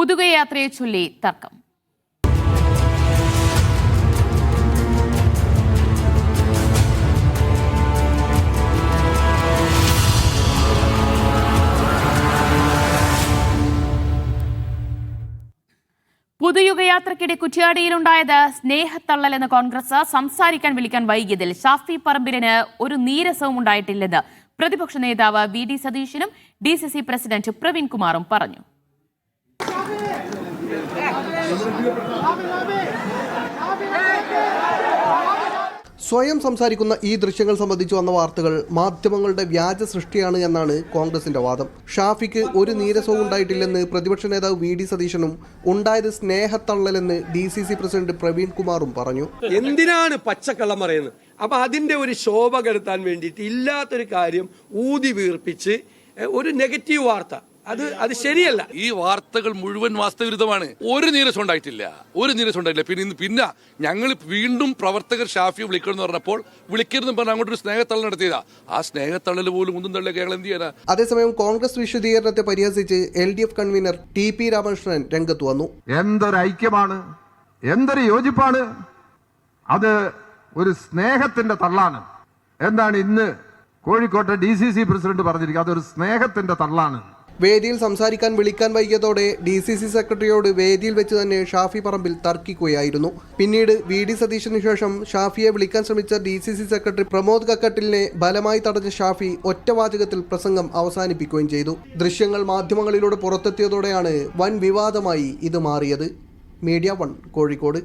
പുതുകയാത്രയെ ചൊല്ലി തർക്കം. പുതുയുഗയാത്രയ്ക്കിടെ കുറ്റ്യാടിയിലുണ്ടായത് സ്നേഹത്തള്ളലെന്ന് കോൺഗ്രസ്. സംസാരിക്കാൻ വിളിക്കാൻ വൈകിയതിൽ ഷാഫി പറമ്പിലിന് ഒരു നീരസവും ഉണ്ടായിട്ടില്ലെന്ന് പ്രതിപക്ഷ നേതാവ് വി ഡി സതീശനും DCC പ്രസിഡന്റ് പ്രവീൺ കുമാറും പറഞ്ഞു. സ്വയം സംസാരിക്കുന്ന ഈ ദൃശ്യങ്ങൾ സംബന്ധിച്ച് വന്ന വാർത്തകൾ മാധ്യമങ്ങളുടെ വ്യാജ സൃഷ്ടിയാണ് എന്നാണ് കോൺഗ്രസിന്റെ വാദം. ഷാഫിക്ക് ഒരു നീരസവും ഉണ്ടായിട്ടില്ലെന്ന് പ്രതിപക്ഷ നേതാവ് വി ഡി സതീശനും ഉണ്ടായത് സ്നേഹത്തള്ളലെന്ന് DCC പ്രസിഡന്റ് പ്രവീൺ കുമാറും പറഞ്ഞു. എന്തിനാണ് പച്ചക്കള്ളം പറയുന്നത്? അപ്പൊ അതിന്റെ ഒരു ശോഭ കെടുത്താൻ വേണ്ടിയിട്ട് ഇല്ലാത്തൊരു കാര്യം ഊതി വീർപ്പിച്ച് ഒരു നെഗറ്റീവ് വാർത്ത അത് ശരിയല്ല. ഈ വാർത്തകൾ മുഴുവൻ വാസ്തവിരുദ്ധമാണ്. ഒരു നീരസം ഉണ്ടായിട്ടില്ല. പിന്നെ ഞങ്ങൾ വീണ്ടും പ്രവർത്തകർ ഷാഫിയെ വിളിക്കണമെന്ന് പറഞ്ഞപ്പോൾ വിളിക്കരുതെന്ന് പറഞ്ഞ അങ്ങോട്ടൊരു സ്നേഹത്തള്ളൽ നടത്തിയതാ. ആ സ്നേഹത്തള്ളൽ പോലും ഒന്നും തള്ളിയ കേരളം എന്ത് ചെയ്യാനാ? അതേസമയം കോൺഗ്രസ് വിശദീകരണത്തെ പരിഹസിച്ച് LDF കൺവീനർ TP രാമകൃഷ്ണൻ രംഗത്ത് വന്നു. എന്തൊരു ഐക്യമാണ്, എന്തൊരു യോജിപ്പാണ്, അത് ഒരു സ്നേഹത്തിന്റെ തള്ളാണ്. എന്താണ് ഇന്ന് കോഴിക്കോട്ടെ DCC പ്രസിഡന്റ് പറഞ്ഞിരിക്കുന്നത്? അതൊരു സ്നേഹത്തിന്റെ തള്ളാണ്. വേദിയിൽ സംസാരിക്കാൻ വിളിക്കാൻ വൈകിയതോടെ DCC സെക്രട്ടറിയോട് വേദിയിൽ വെച്ച് തന്നെ ഷാഫി പറമ്പിൽ തർക്കിക്കുകയായിരുന്നു. പിന്നീട് വി ഡി സതീശന് ശേഷം ഷാഫിയെ വിളിക്കാൻ ശ്രമിച്ച DCC സെക്രട്ടറി പ്രമോദ് കക്കട്ടിലിനെ ബലമായി തടഞ്ഞ ഷാഫി ഒറ്റവാചകത്തിൽ പ്രസംഗം അവസാനിപ്പിക്കുകയും ചെയ്തു. ദൃശ്യങ്ങൾ മാധ്യമങ്ങളിലൂടെ പുറത്തെത്തിയതോടെയാണ് വൻ വിവാദമായി ഇത് മാറിയത്. മീഡിയ 1 കോഴിക്കോട്.